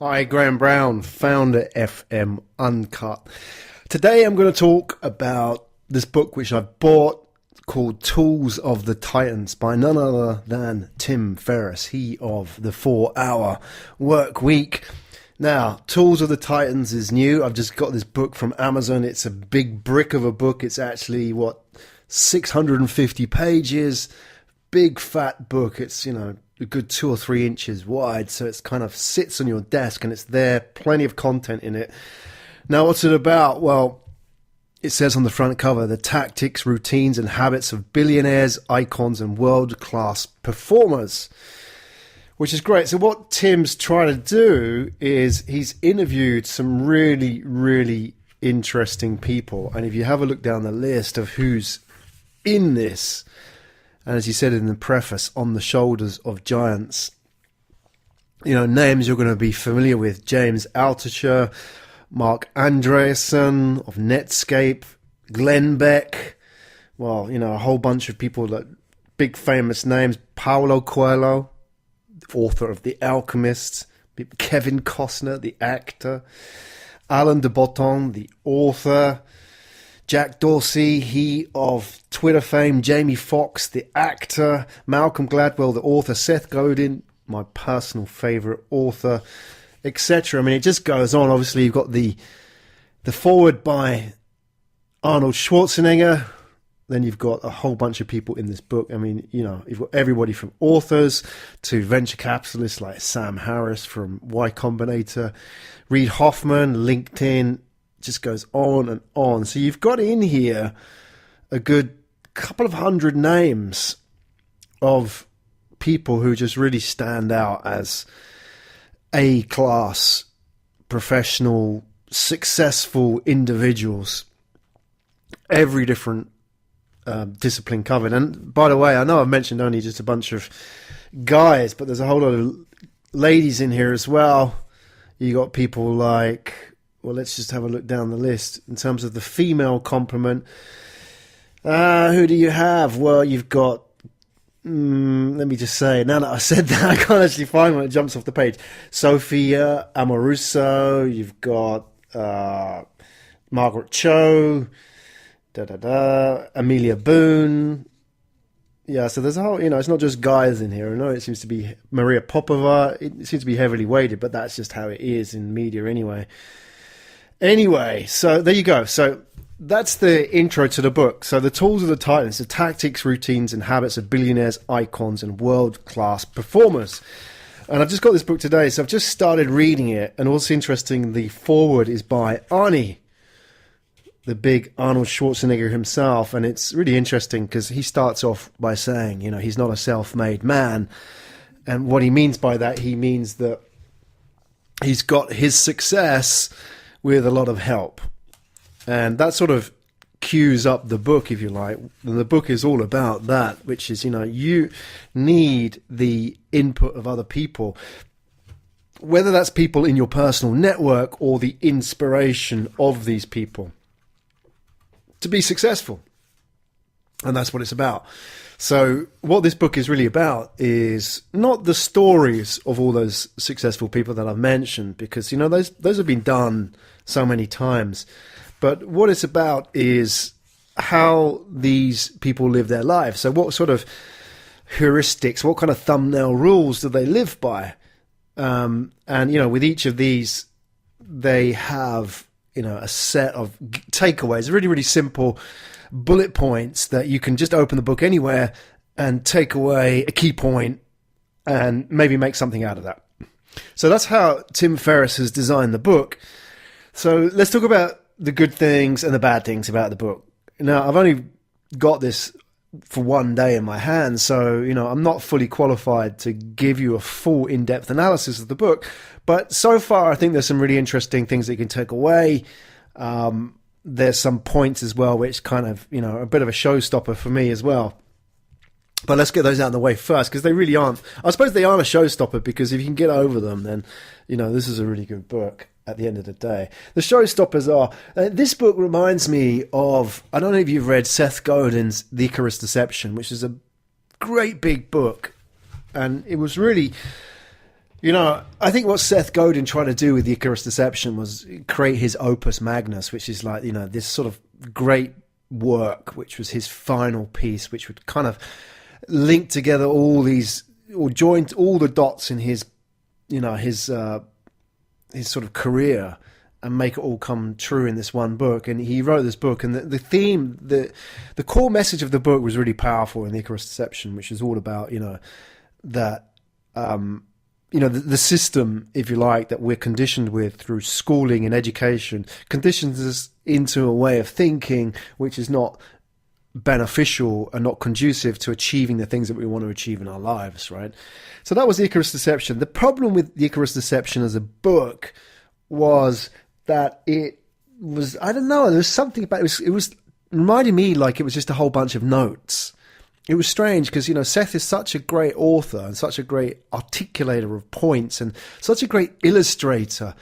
Hi, Graham Brown, founder FM Uncut. Today I'm going to talk about this book which I bought called Tools of the Titans by none other than Tim Ferriss, he of the 4-Hour Work Week. Now, Tools of the Titans is new. I've just got this book from Amazon. It's a big brick of a book. It's actually, 650 pages. Big fat book. It's, a good 2 or 3 inches wide, so it's kind of sits on your desk and it's there, plenty of content in it. Now, what's it about? Well, it says on the front cover, the tactics, routines and habits of billionaires, icons and world-class performers, which is great. So what Tim's trying to do is he's interviewed some really, really interesting people, and if you have a look down the list of who's in this, and as he said in the preface, on the shoulders of giants, names you're going to be familiar with: James Altucher, Mark Andreessen of Netscape, Glenn Beck, a whole bunch of people, that big famous names, Paulo Coelho, author of The Alchemist, Kevin Costner, the actor, Alain de Botton, the author, Jack Dorsey, he of Twitter fame, Jamie Foxx, the actor, Malcolm Gladwell, the author, Seth Godin, my personal favourite author, etc. I mean, it just goes on. Obviously, you've got the foreword by Arnold Schwarzenegger. Then you've got a whole bunch of people in this book. I mean, you've got everybody from authors to venture capitalists like Sam Harris from Y Combinator, Reid Hoffman, LinkedIn. Just goes on and on. So you've got in here a good couple of hundred names of people who just really stand out as A-class, professional, successful individuals. Every different discipline covered. And by the way, I know I've mentioned only just a bunch of guys, but there's a whole lot of ladies in here as well. You got people like... Well, let's just have a look down the list in terms of the female complement. Who do you have? Well, you've got, let me just say, now that I said that, I can't actually find when it jumps off the page. Sophia Amoruso, you've got Margaret Cho, Amelia Boone. Yeah, so there's a whole, it's not just guys in here. I know it seems to be Maria Popova. It seems to be heavily weighted, but that's just how it is in media anyway. Anyway, so there you go. So that's the intro to the book. So the Tools of the Titans, the tactics, routines, and habits of billionaires, icons, and world-class performers. And I've just got this book today, so I've just started reading it. And what's interesting, the foreword is by Arnie, the big Arnold Schwarzenegger himself. And it's really interesting because he starts off by saying, he's not a self-made man. And what he means by that, he means that he's got his success with a lot of help. And that sort of cues up the book, if you like. And the book is all about that, which is, you need the input of other people, whether that's people in your personal network or the inspiration of these people to be successful. And that's what it's about. So what this book is really about is not the stories of all those successful people that I've mentioned, because, those have been done so many times. But what it's about is how these people live their lives. So what sort of heuristics, what kind of thumbnail rules do they live by? And, with each of these, they have, a set of takeaways, really, really simple bullet points that you can just open the book anywhere and take away a key point and maybe make something out of that. So that's how Tim Ferriss has designed the book. So let's talk about the good things and the bad things about the book. Now, I've only got this for one day in my hands, so, I'm not fully qualified to give you a full in-depth analysis of the book. But so far, I think there's some really interesting things that you can take away. There's some points as well which kind of, a bit of a showstopper for me as well. But let's get those out of the way first, because they really aren't. I suppose they aren't a showstopper, because if you can get over them, then, this is a really good book at the end of the day. The showstoppers are, this book reminds me of, I don't know if you've read Seth Godin's The Icarus Deception, which is a great big book. And it was really I think what Seth Godin tried to do with the Icarus Deception was create his opus magnus, which is like, this sort of great work, which was his final piece, which would kind of link together all these, or join all the dots in his, his sort of career and make it all come true in this one book. And he wrote this book, and the theme, the core message of the book was really powerful in the Icarus Deception, which is all about, that, the system, if you like, that we're conditioned with through schooling and education conditions us into a way of thinking which is not beneficial and not conducive to achieving the things that we want to achieve in our lives, right? So that was the Icarus Deception. The problem with the Icarus Deception as a book was that it was, I don't know, there was something about it. It was reminding me like it was just a whole bunch of notes. It was strange because, Seth is such a great author and such a great articulator of points and such a great illustrator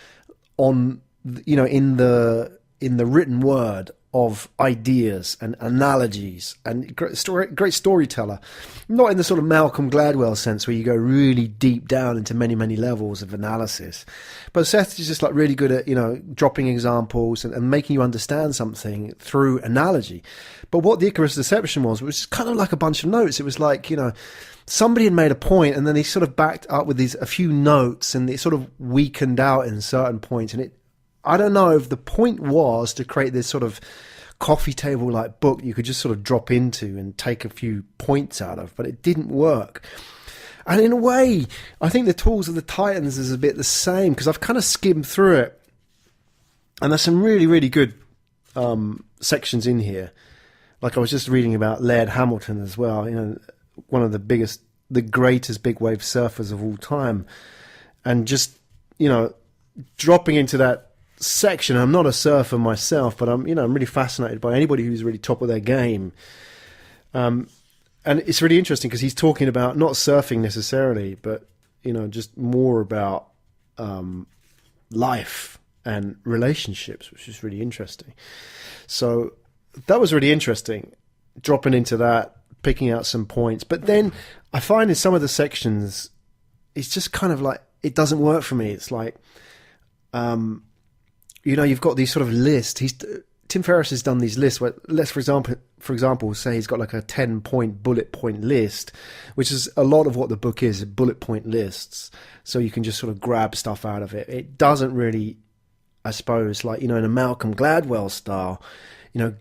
on, in the written word of ideas and analogies, and great storyteller. Not in the sort of Malcolm Gladwell sense where you go really deep down into many, many levels of analysis. But Seth is just like really good at, dropping examples and making you understand something through analogy. But what the Icarus Deception was kind of like a bunch of notes. It was like, somebody had made a point and then they sort of backed up with a few notes, and it sort of weakened out in certain points. And I don't know if the point was to create this sort of coffee table like book you could just sort of drop into and take a few points out of, but it didn't work. And in a way, I think the Tools of the Titans is a bit the same, because I've kind of skimmed through it, and there's some really, really good sections in here. Like I was just reading about Laird Hamilton as well, one of the greatest big wave surfers of all time, and just, dropping into that section. I'm not a surfer myself, but I'm really fascinated by anybody who's really top of their game. And it's really interesting because he's talking about not surfing necessarily, but just more about life and relationships, which is really interesting. So that was really interesting, dropping into that, picking out some points. But then I find in some of the sections, it's just kind of like, it doesn't work for me. It's like, you've got these sort of lists. Tim Ferriss has done these lists where, let's for example, say he's got like a 10-point bullet point list, which is a lot of what the book is, bullet point lists. So you can just sort of grab stuff out of it. It doesn't really, I suppose, like, in a Malcolm Gladwell style,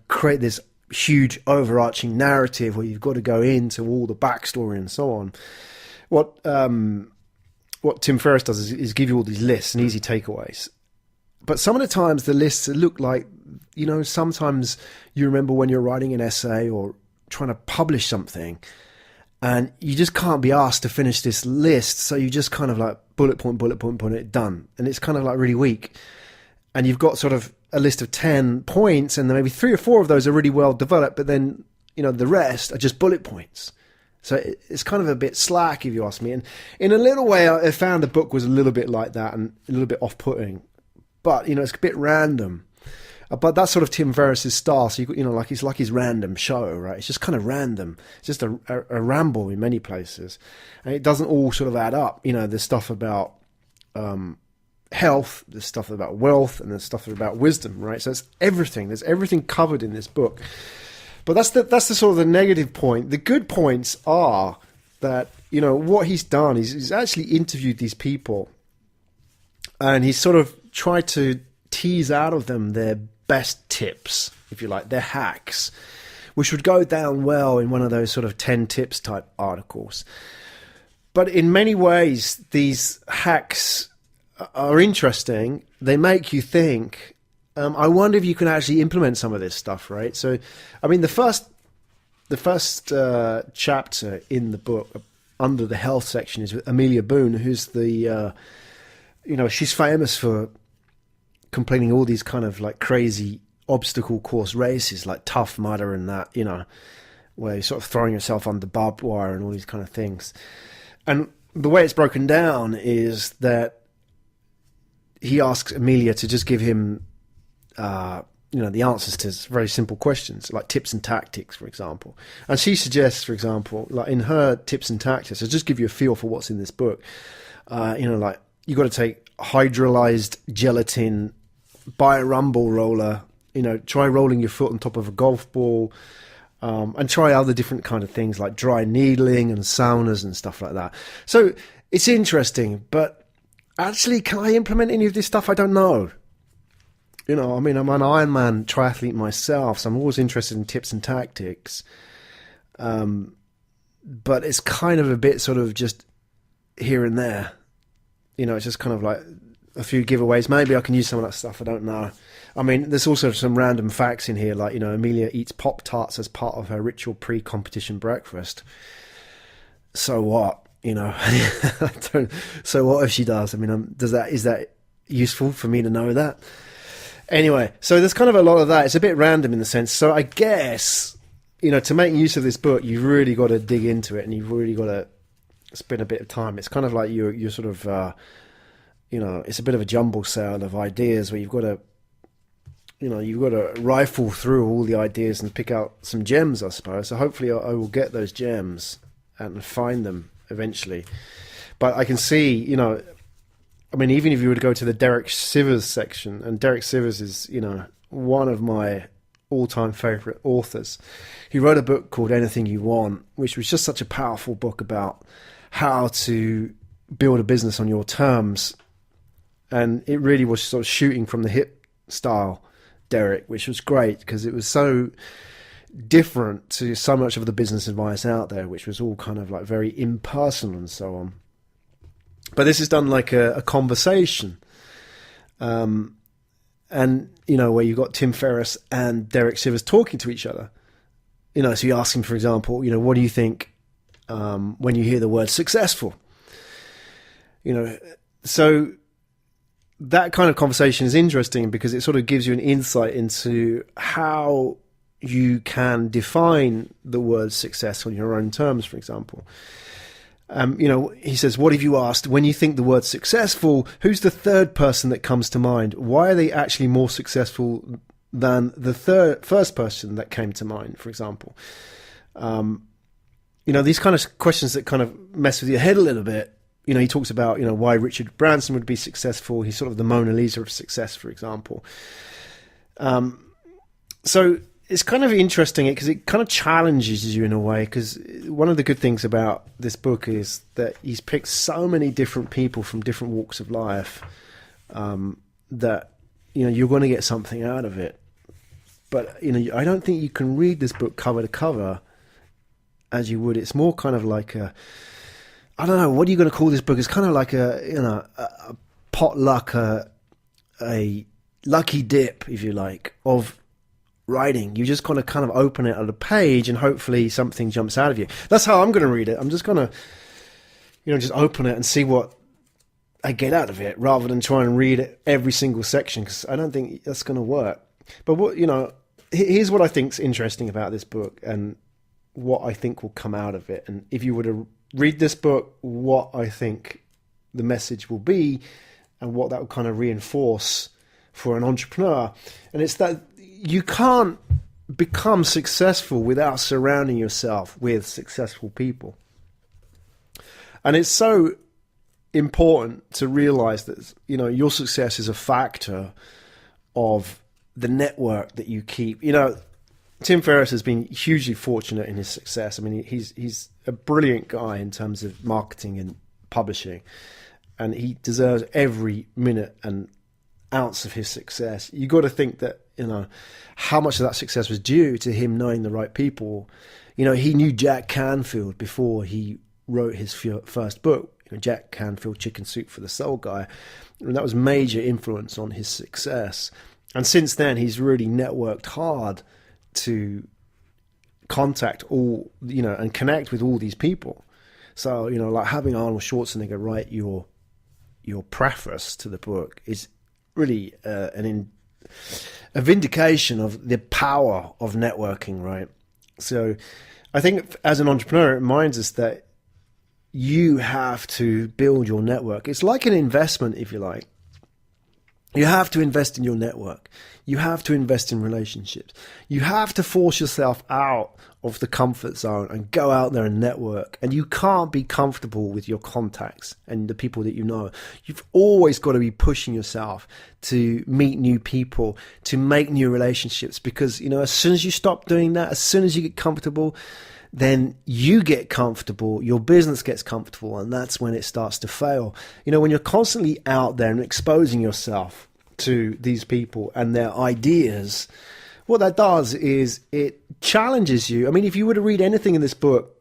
create this huge overarching narrative where you've got to go into all the backstory and so on. What Tim Ferriss does is give you all these lists and easy takeaways. But some of the times the lists look like, sometimes you remember when you're writing an essay or trying to publish something and you just can't be asked to finish this list. So you just kind of like bullet point, it done. And it's kind of like really weak. And you've got sort of a list of 10 points and then maybe 3 or 4 of those are really well developed, but then, the rest are just bullet points. So it's kind of a bit slack, if you ask me. And in a little way, I found the book was a little bit like that and a little bit off-putting. But, it's a bit random. But that's sort of Tim Ferriss's style. So, like it's like his random show, right? It's just kind of random. It's just a ramble in many places. And it doesn't all sort of add up. There's stuff about health, there's stuff about wealth, and there's stuff about wisdom, right? So it's everything. There's everything covered in this book. But that's the sort of the negative point. The good points are that, what he's done is he's actually interviewed these people and he's sort of tried to tease out of them their best tips, if you like, their hacks, which would go down well in one of those sort of 10 tips type articles. But in many ways, these hacks are interesting. They make you think. I wonder if you can actually implement some of this stuff, right? So, I mean, the first chapter in the book under the health section is with Amelia Boone, who's the, she's famous for completing all these kind of like crazy obstacle course races, like Tough Mudder and that, where you're sort of throwing yourself under barbed wire and all these kind of things. And the way it's broken down is that he asks Amelia to just give him the answers to very simple questions like tips and tactics, for example. And she suggests, for example, like in her tips and tactics, I'll just give you a feel for what's in this book. Like you got to take hydrolyzed gelatin, buy a rumble roller, try rolling your foot on top of a golf ball, and try other different kind of things like dry needling and saunas and stuff like that. So it's interesting, but actually, can I implement any of this stuff? I don't know. I'm an Ironman triathlete myself, so I'm always interested in tips and tactics. But it's kind of a bit sort of just here and there. It's just kind of like a few giveaways. Maybe I can use some of that stuff. I don't know. I mean, there's also some random facts in here, like, Amelia eats Pop-Tarts as part of her ritual pre-competition breakfast. So what? So what if she does? I mean, is that useful for me to know that? Anyway, so there's kind of a lot of that. It's a bit random in the sense. So I guess, to make use of this book, you've really got to dig into it and you've really got to spend a bit of time. It's kind of like you're sort of, it's a bit of a jumble sale of ideas where you've got to rifle through all the ideas and pick out some gems, I suppose. So hopefully I will get those gems and find them eventually. But I can see, even if you were to go to the Derek Sivers section, and Derek Sivers is, one of my all-time favorite authors. He wrote a book called Anything You Want, which was just such a powerful book about how to build a business on your terms. And it really was sort of shooting from the hip style, Derek, which was great because it was so different to so much of the business advice out there, which was all kind of like very impersonal and so on. But this is done like a conversation. And, where you've got Tim Ferriss and Derek Sivers talking to each other. So you ask him, for example, what do you think when you hear the word successful? So that kind of conversation is interesting because it sort of gives you an insight into how you can define the word success on your own terms, for example. He says, what if you asked, when you think the word successful, who's the third person that comes to mind? Why are they actually more successful than the first person that came to mind, for example? These kind of questions that kind of mess with your head a little bit. He talks about, why Richard Branson would be successful. He's sort of the Mona Lisa of success, for example. So it's kind of interesting because it kind of challenges you in a way, because one of the good things about this book is that he's picked so many different people from different walks of life that, you're going to get something out of it. But, I don't think you can read this book cover to cover as you would. It's more kind of like I don't know, what are you going to call this book? It's kind of like a potluck, a lucky dip, if you like, of writing. You just kind of open it at a page and hopefully something jumps out of you. That's how I'm going to read it. I'm just going to, just open it and see what I get out of it rather than try and read it every single section, because I don't think that's going to work. But here's what I think's interesting about this book and what I think will come out of it. And if you were to read this book, what I think the message will be and what that will kind of reinforce for an entrepreneur. And it's that you can't become successful without surrounding yourself with successful people. And it's so important to realize that, your success is a factor of the network that you keep. Tim Ferriss has been hugely fortunate in his success. I mean, he's a brilliant guy in terms of marketing and publishing, and he deserves every minute and ounce of his success. You got to think that, how much of that success was due to him knowing the right people. He knew Jack Canfield before he wrote his first book, Jack Canfield, Chicken Soup for the Soul Guy. And that was major influence on his success. And since then, he's really networked hard to contact all, and connect with all these people. So, like having Arnold Schwarzenegger write your preface to the book is really a vindication of the power of networking, right? So I think as an entrepreneur, it reminds us that you have to build your network. It's like an investment, if you like. You have to invest in your network. You have to invest in relationships. You have to force yourself out of the comfort zone and go out there and network. And you can't be comfortable with your contacts and the people that you know. You've always got to be pushing yourself to meet new people, to make new relationships, because, you know, as soon as you stop doing that, as soon as you get comfortable, then you get comfortable, your business gets comfortable, and that's when it starts to fail. You know, when you're constantly out there and exposing yourself to these people and their ideas, what that does is it challenges you. I mean, if you were to read anything in this book,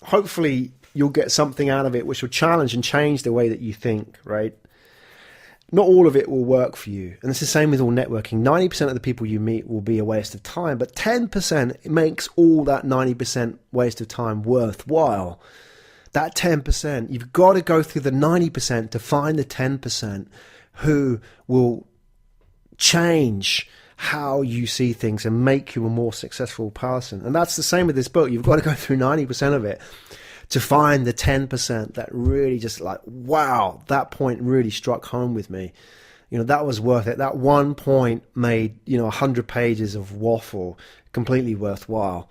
hopefully you'll get something out of it which will challenge and change the way that you think, right? Not all of it will work for you. And it's the same with all networking. 90% of the people you meet will be a waste of time, but 10% makes all that 90% waste of time worthwhile. That 10%, you've got to go through the 90% to find the 10% who will change how you see things and make you a more successful person. And that's the same with this book. You've got to go through 90% of it to find the 10% that really just like, wow, that point really struck home with me. You know, that was worth it. That one point made, 100 pages of waffle completely worthwhile.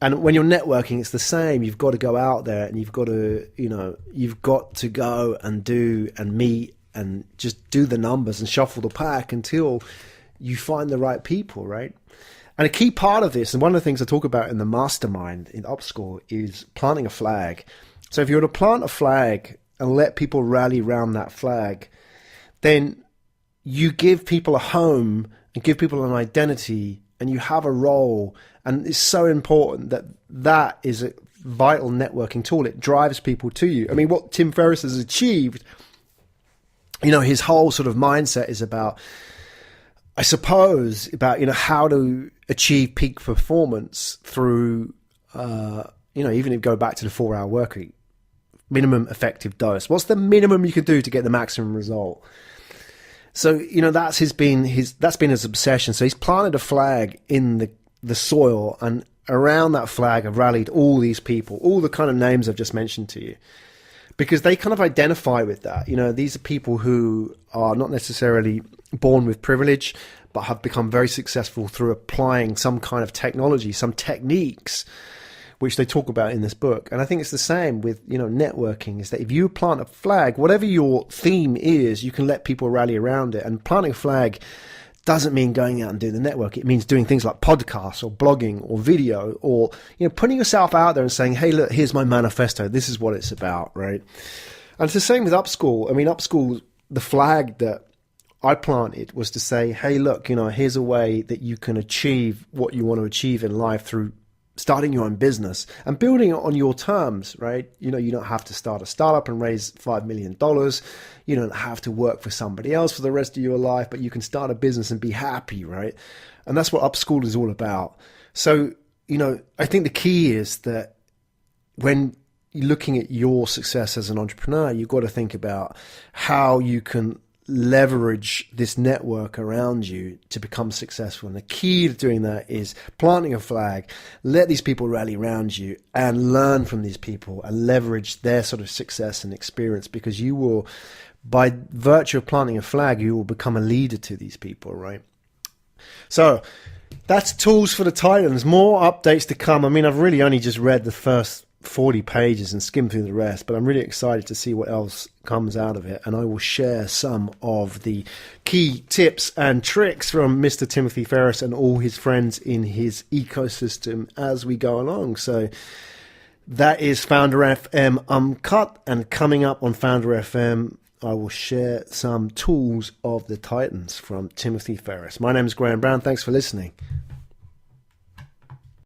And when you're networking, it's the same. You've got to go out there and you've got to go and do and meet and just do the numbers and shuffle the pack until you find the right people, right? And a key part of this, and one of the things I talk about in the mastermind in up.school, is planting a flag. So if you were to plant a flag and let people rally around that flag, then you give people a home and give people an identity, and you have a role. And it's so important that is a vital networking tool. It drives people to you. I mean, what Tim Ferriss has achieved, his whole sort of mindset is about, I suppose, about, how to achieve peak performance through, even if you go back to the 4-hour work week, minimum effective dose. What's the minimum you can do to get the maximum result? So, that's been his obsession. So he's planted a flag in the soil, and around that flag have rallied all these people, all the kind of names I've just mentioned to you, because they kind of identify with that. These are people who are not necessarily born with privilege, but have become very successful through applying some kind of technology, some techniques, which they talk about in this book. And I think it's the same with, networking, is that if you plant a flag, whatever your theme is, you can let people rally around it. And planting a flag doesn't mean going out and doing the network. It means doing things like podcasts or blogging or video, or, putting yourself out there and saying, hey, look, here's my manifesto. This is what it's about, right? And it's the same with up.school. I mean, up.school, the flag that I planted was to say, hey, look, here's a way that you can achieve what you want to achieve in life through starting your own business and building it on your terms, right? You don't have to start a startup and raise $5 million. You don't have to work for somebody else for the rest of your life, but you can start a business and be happy, right? And that's what up.school is all about. So, I think the key is that when you're looking at your success as an entrepreneur, you've got to think about how you can leverage this network around you to become successful. And the key to doing that is planting a flag, let these people rally around you and learn from these people and leverage their sort of success and experience, because you will, by virtue of planting a flag, you will become a leader to these people, right? So that's tools for the Titans. More updates to come. I mean, I've really only just read the first 40 pages and skim through the rest, but I'm really excited to see what else comes out of it, and I will share some of the key tips and tricks from Mr. Timothy Ferriss and all his friends in his ecosystem as we go along. So that is Founder FM Uncut, and coming up on Founder FM, I will share some tools of the Titans from Timothy Ferriss. My name is Graham Brown. Thanks for listening.